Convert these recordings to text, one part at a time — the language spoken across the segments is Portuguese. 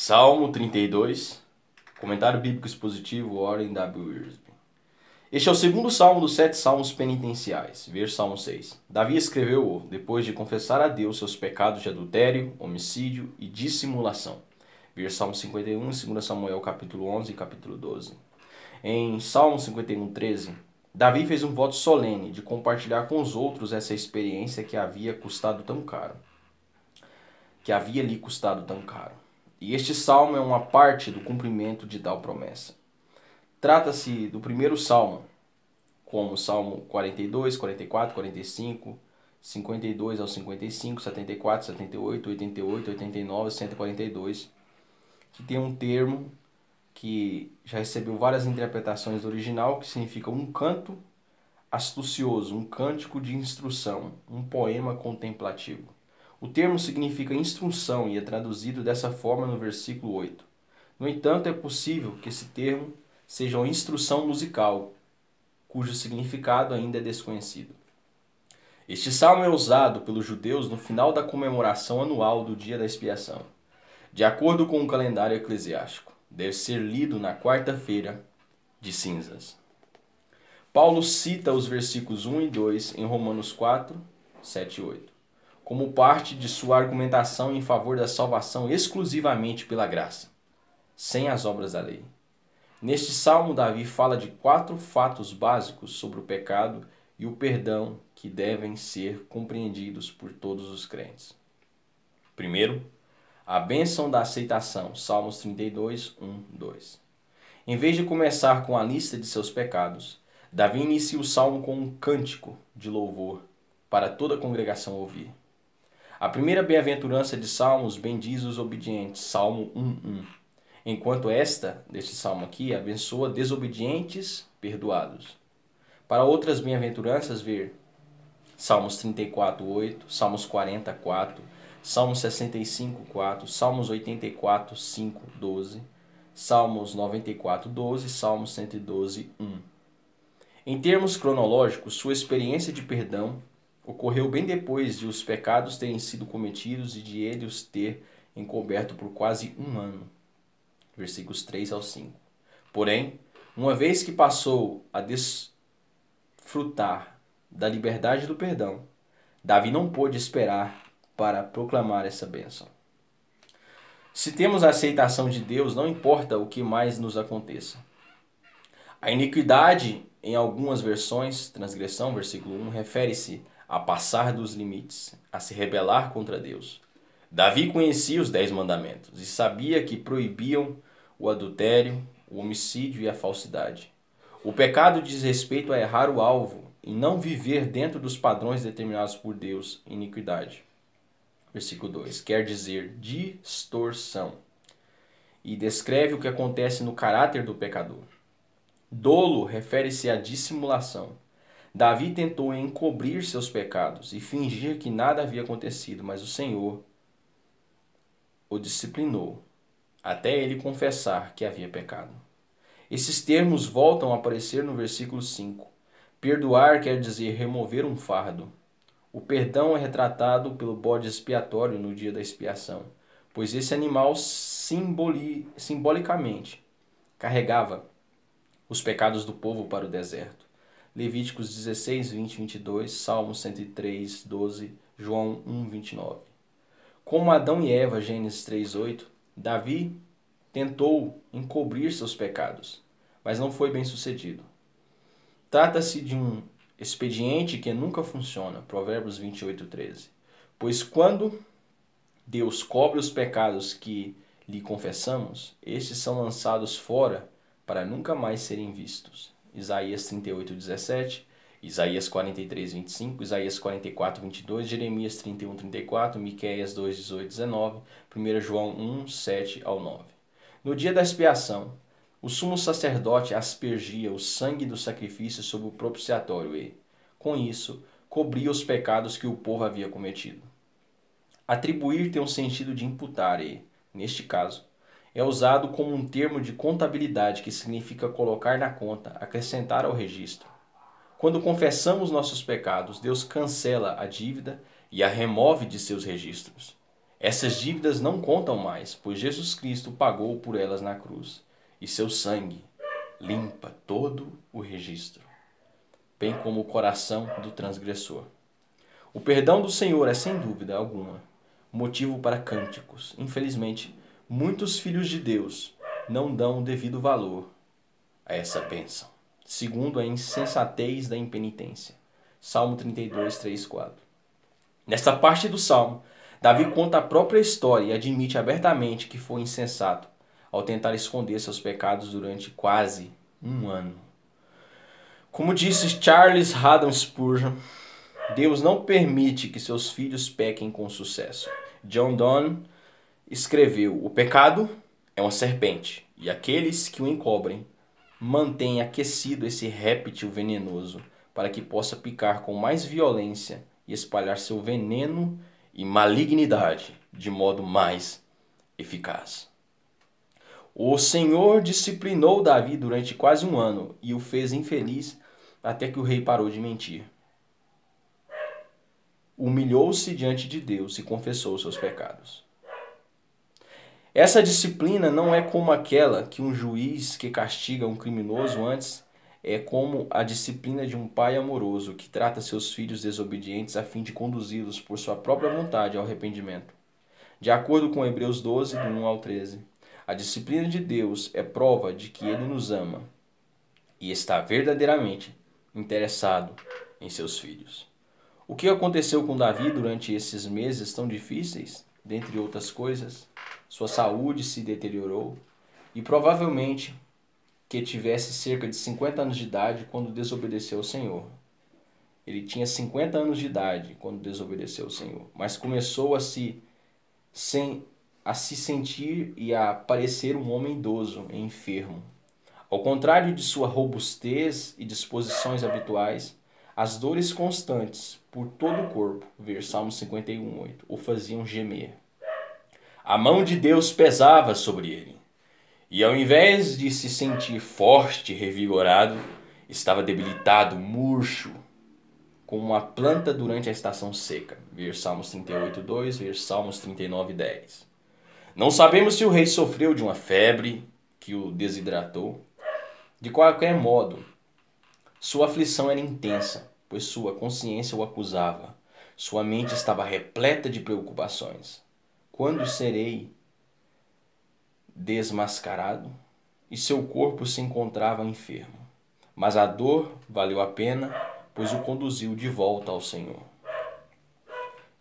Salmo 32, comentário bíblico expositivo, Warren W. Wiersbe. Este é o segundo salmo dos 7 salmos penitenciais. Ver Salmo 6. Davi escreveu-o depois de confessar a Deus seus pecados de adultério, homicídio e dissimulação. Ver Salmo 51, 2 Samuel capítulo 11 e capítulo 12. Em Salmo 51, 13, Davi fez um voto solene de compartilhar com os outros essa experiência que havia lhe custado tão caro. E este salmo é uma parte do cumprimento de tal promessa. Trata-se do primeiro salmo, como Salmo 42, 44, 45, 52 ao 55, 74, 78, 88, 89, 142, que tem um termo que já recebeu várias interpretações do original, que significa um canto astucioso, um cântico de instrução, um poema contemplativo. O termo significa instrução e é traduzido dessa forma no versículo 8. No entanto, é possível que esse termo seja uma instrução musical, cujo significado ainda é desconhecido. Este salmo é usado pelos judeus no final da comemoração anual do Dia da Expiação. De acordo com o calendário eclesiástico, deve ser lido na quarta-feira de cinzas. Paulo cita os versículos 1 e 2 em Romanos 4, 7 e 8. Como parte de sua argumentação em favor da salvação exclusivamente pela graça, sem as obras da lei. Neste salmo, Davi fala de 4 fatos básicos sobre o pecado e o perdão que devem ser compreendidos por todos os crentes. Primeiro, a bênção da aceitação, Salmos 32, 1, 2. Em vez de começar com a lista de seus pecados, Davi inicia o salmo com um cântico de louvor para toda a congregação ouvir. A primeira bem-aventurança de Salmos bendiz os obedientes, Salmo 1:1. Enquanto deste salmo aqui, abençoa desobedientes perdoados. Para outras bem-aventuranças, ver Salmos 34:8, Salmos 40:4, Salmos 65:4, Salmos 84:5-12, Salmos 94:12, Salmos 112:1. Em termos cronológicos, sua experiência de perdão ocorreu bem depois de os pecados terem sido cometidos e de ele os ter encoberto por quase um ano. Versículos 3 ao 5. Porém, uma vez que passou a desfrutar da liberdade do perdão, Davi não pôde esperar para proclamar essa bênção. Se temos a aceitação de Deus, não importa o que mais nos aconteça. A iniquidade, em algumas versões, transgressão, versículo 1, refere-se a passar dos limites, a se rebelar contra Deus. Davi conhecia os 10 mandamentos e sabia que proibiam o adultério, o homicídio e a falsidade. O pecado diz respeito a errar o alvo e não viver dentro dos padrões determinados por Deus, iniquidade. Versículo 2, quer dizer distorção, e descreve o que acontece no caráter do pecador. Dolo refere-se à dissimulação. Davi tentou encobrir seus pecados e fingir que nada havia acontecido, mas o Senhor o disciplinou, até ele confessar que havia pecado. Esses termos voltam a aparecer no versículo 5. Perdoar quer dizer remover um fardo. O perdão é retratado pelo bode expiatório no dia da expiação, pois esse animal simbolicamente carregava os pecados do povo para o deserto. Levíticos 16, 20, 22, Salmos 103, 12, João 1, 29. Como Adão e Eva, Gênesis 3, 8, Davi tentou encobrir seus pecados, mas não foi bem sucedido. Trata-se de um expediente que nunca funciona, Provérbios 28, 13. Pois quando Deus cobre os pecados que lhe confessamos, estes são lançados fora para nunca mais serem vistos. Isaías 38, 17, Isaías 43, 25, Isaías 44, 22, Jeremias 31, 34, Miqueias 2, 18, 19, 1 João 1, 7 ao 9. No dia da expiação, o sumo sacerdote aspergia o sangue do sacrifício sobre o propiciatório e, com isso, cobria os pecados que o povo havia cometido. Atribuir tem um sentido de imputar e, neste caso, é usado como um termo de contabilidade que significa colocar na conta, acrescentar ao registro. Quando confessamos nossos pecados, Deus cancela a dívida e a remove de seus registros. Essas dívidas não contam mais, pois Jesus Cristo pagou por elas na cruz, e seu sangue limpa todo o registro, bem como o coração do transgressor. O perdão do Senhor é, sem dúvida alguma, motivo para cânticos. Infelizmente, muitos filhos de Deus não dão o devido valor a essa bênção, segundo a insensatez da impenitência. Salmo 32, 3, 4. Nesta parte do Salmo, Davi conta a própria história e admite abertamente que foi insensato ao tentar esconder seus pecados durante quase um ano. Como disse Charles Haddon Spurgeon, Deus não permite que seus filhos pequem com sucesso. John Donne escreveu: o pecado é uma serpente, e aqueles que o encobrem mantêm aquecido esse réptil venenoso para que possa picar com mais violência e espalhar seu veneno e malignidade de modo mais eficaz. O Senhor disciplinou Davi durante quase um ano e o fez infeliz até que o rei parou de mentir. Humilhou-se diante de Deus e confessou seus pecados. Essa disciplina não é como aquela que um juiz que castiga um criminoso antes, é como a disciplina de um pai amoroso que trata seus filhos desobedientes a fim de conduzi-los por sua própria vontade ao arrependimento. De acordo com Hebreus 12, do 1 ao 13, a disciplina de Deus é prova de que Ele nos ama e está verdadeiramente interessado em seus filhos. O que aconteceu com Davi durante esses meses tão difíceis? Dentre outras coisas, sua saúde se deteriorou e provavelmente que tivesse cerca de 50 anos de idade quando desobedeceu ao Senhor. Ele tinha 50 anos de idade quando desobedeceu ao Senhor, mas começou a se sentir e a parecer um homem idoso e enfermo. Ao contrário de sua robustez e disposições habituais, as dores constantes por todo o corpo, ver Salmo 51:8, o faziam gemer. A mão de Deus pesava sobre ele, e ao invés de se sentir forte e revigorado, estava debilitado, murcho, como uma planta durante a estação seca, ver Salmos 38:2, ver Salmos 39:10. Não sabemos se o rei sofreu de uma febre que o desidratou. De qualquer modo, sua aflição era intensa, pois sua consciência o acusava. Sua mente estava repleta de preocupações. Quando serei desmascarado? E seu corpo se encontrava enfermo. Mas a dor valeu a pena, pois o conduziu de volta ao Senhor.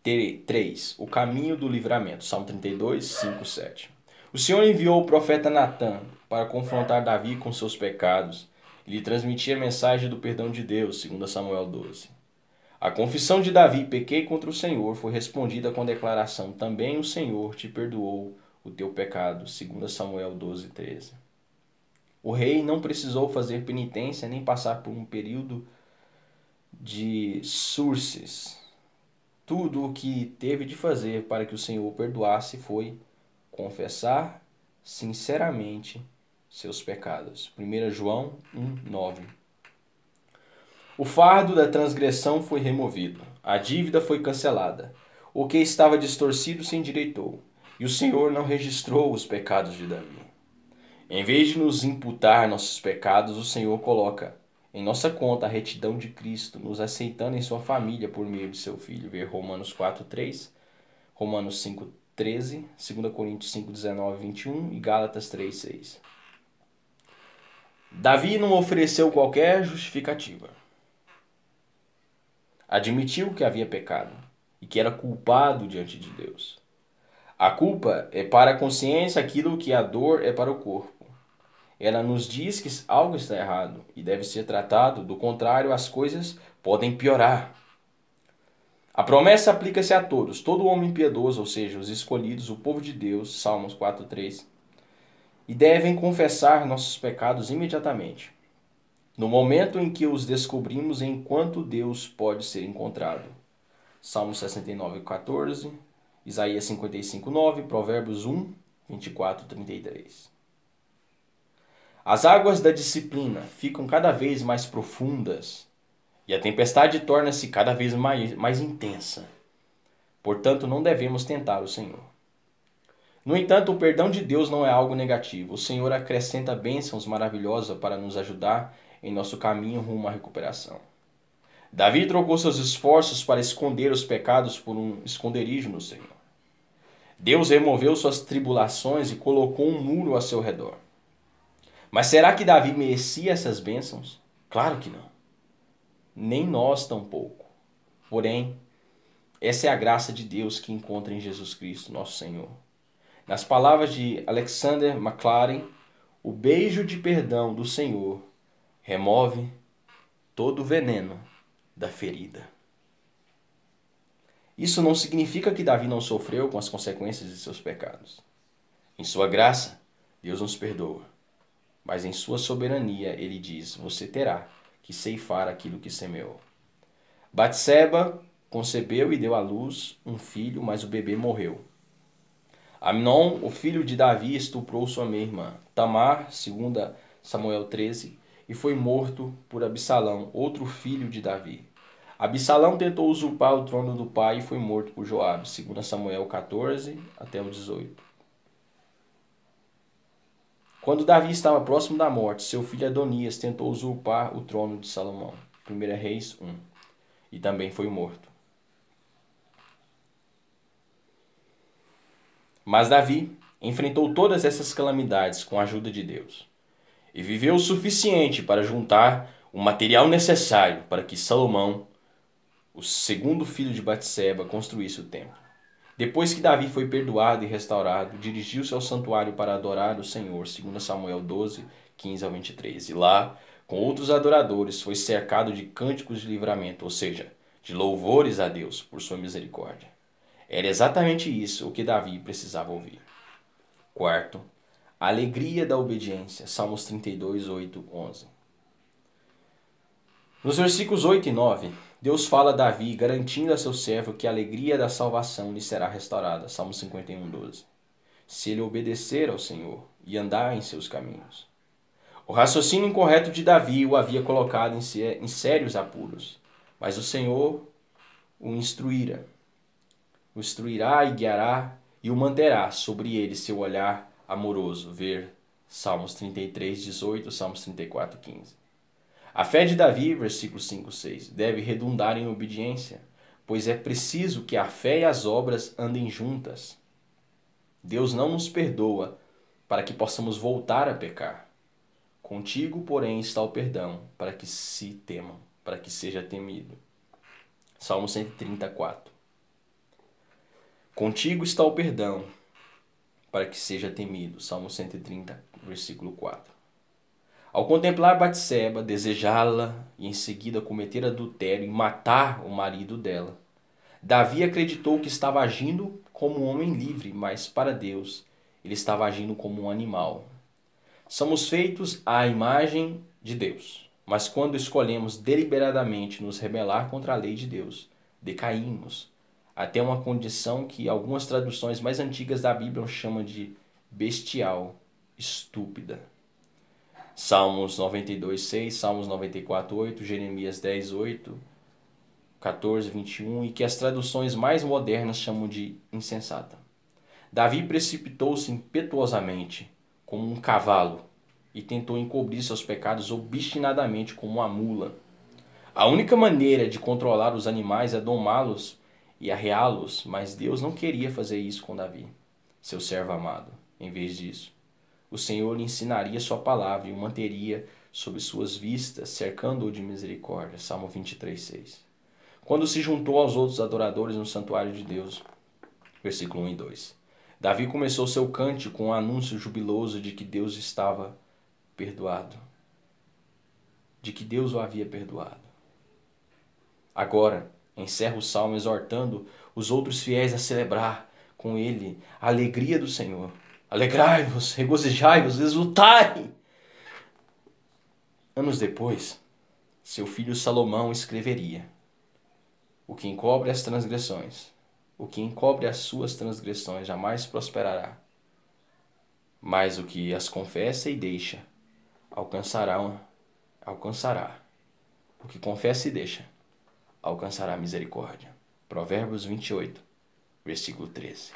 3. O caminho do livramento. Salmo 32, 5, 7. O Senhor enviou o profeta Natã para confrontar Davi com seus pecados e lhe transmitir a mensagem do perdão de Deus, 2 Samuel 12. A confissão de Davi, pequei contra o Senhor, foi respondida com a declaração, também o Senhor te perdoou o teu pecado, 2 Samuel 12, 13. O rei não precisou fazer penitência nem passar por um período de surces. Tudo o que teve de fazer para que o Senhor o perdoasse foi confessar sinceramente seus pecados. 1 João 1:9. O fardo da transgressão foi removido, a dívida foi cancelada, o que estava distorcido se endireitou, e o Senhor não registrou os pecados de Davi. Em vez de nos imputar nossos pecados, o Senhor coloca em nossa conta a retidão de Cristo, nos aceitando em sua família por meio de seu Filho. Ver Romanos 4:3, Romanos 5:13, 2 Coríntios 5:19, 21 e Gálatas 3:6. Davi não ofereceu qualquer justificativa. Admitiu que havia pecado e que era culpado diante de Deus. A culpa é para a consciência aquilo que a dor é para o corpo. Ela nos diz que algo está errado e deve ser tratado, do contrário, as coisas podem piorar. A promessa aplica-se a todos, todo homem piedoso, ou seja, os escolhidos, o povo de Deus, Salmos 4:3, e devem confessar nossos pecados imediatamente, no momento em que os descobrimos, enquanto Deus pode ser encontrado. Salmos 69:14, Isaías 55:9, Provérbios 1:24-33. As águas da disciplina ficam cada vez mais profundas e a tempestade torna-se cada vez mais intensa. Portanto, não devemos tentar o Senhor. No entanto, o perdão de Deus não é algo negativo. O Senhor acrescenta bênçãos maravilhosas para nos ajudar em nosso caminho rumo à recuperação. Davi trocou seus esforços para esconder os pecados por um esconderijo no Senhor. Deus removeu suas tribulações e colocou um muro a seu redor. Mas será que Davi merecia essas bênçãos? Claro que não. Nem nós tampouco. Porém, essa é a graça de Deus que encontra em Jesus Cristo, nosso Senhor. Nas palavras de Alexander Maclaren, o beijo de perdão do Senhor remove todo o veneno da ferida. Isso não significa que Davi não sofreu com as consequências de seus pecados. Em sua graça, Deus nos perdoa. Mas em sua soberania, ele diz, você terá que ceifar aquilo que semeou. Batseba concebeu e deu à luz um filho, mas o bebê morreu. Amnon, o filho de Davi, estuprou sua meia-irmã, Tamar, 2 Samuel 13, e foi morto por Absalão, outro filho de Davi. Absalão tentou usurpar o trono do pai e foi morto por Joabe, 2 Samuel 14 até o 18. Quando Davi estava próximo da morte, seu filho Adonias tentou usurpar o trono de Salomão, 1 Reis 1, e também foi morto. Mas Davi enfrentou todas essas calamidades com a ajuda de Deus e viveu o suficiente para juntar o material necessário para que Salomão, o segundo filho de Batseba, construísse o templo. Depois que Davi foi perdoado e restaurado, dirigiu-se ao santuário para adorar o Senhor, 2 Samuel 12, 15 ao 23. E lá, com outros adoradores, foi cercado de cânticos de livramento, ou seja, de louvores a Deus por sua misericórdia. Era exatamente isso o que Davi precisava ouvir. Quarto, a alegria da obediência. Salmos 32, 8, 11. Nos versículos 8 e 9, Deus fala a Davi, garantindo a seu servo que a alegria da salvação lhe será restaurada. Salmos 51, 12. Se ele obedecer ao Senhor e andar em seus caminhos. O raciocínio incorreto de Davi o havia colocado em sérios apuros, mas o Senhor o instruirá e guiará e o manterá sobre ele seu olhar amoroso. Ver Salmos 33, 18, Salmos 34, 15. A fé de Davi, versículos 5, 6, deve redundar em obediência, pois é preciso que a fé e as obras andem juntas. Deus não nos perdoa para que possamos voltar a pecar. Contigo, porém, está o perdão, para que se temam, para que seja temido. Salmo 134. Contigo está o perdão, para que seja temido. Salmo 130, versículo 4. Ao contemplar Batseba, desejá-la e em seguida cometer adultério e matar o marido dela, Davi acreditou que estava agindo como um homem livre, mas para Deus ele estava agindo como um animal. Somos feitos à imagem de Deus, mas quando escolhemos deliberadamente nos rebelar contra a lei de Deus, decaímos até uma condição que algumas traduções mais antigas da Bíblia chamam de bestial, estúpida. Salmos 92, 6, Salmos 94, 8, Jeremias 10, 8, 14, 21 e que as traduções mais modernas chamam de insensata. Davi precipitou-se impetuosamente como um cavalo e tentou encobrir seus pecados obstinadamente como uma mula. A única maneira de controlar os animais é domá-los e arreá-los, mas Deus não queria fazer isso com Davi, seu servo amado. Em vez disso, o Senhor lhe ensinaria sua palavra e o manteria sob suas vistas, cercando-o de misericórdia. Salmo 23, 6. Quando se juntou aos outros adoradores no santuário de Deus, versículo 1 e 2. Davi começou seu cântico com um anúncio jubiloso de que Deus estava perdoado, de que Deus o havia perdoado. Agora, encerra o salmo exortando os outros fiéis a celebrar com ele a alegria do Senhor. Alegrai-vos, regozijai-vos, exultai! Anos depois, seu filho Salomão escreveria: o que encobre as transgressões, o que encobre as suas transgressões jamais prosperará, mas o que as confessa e deixa alcançará. O que confessa e deixa alcançará misericórdia. Provérbios 28, versículo 13.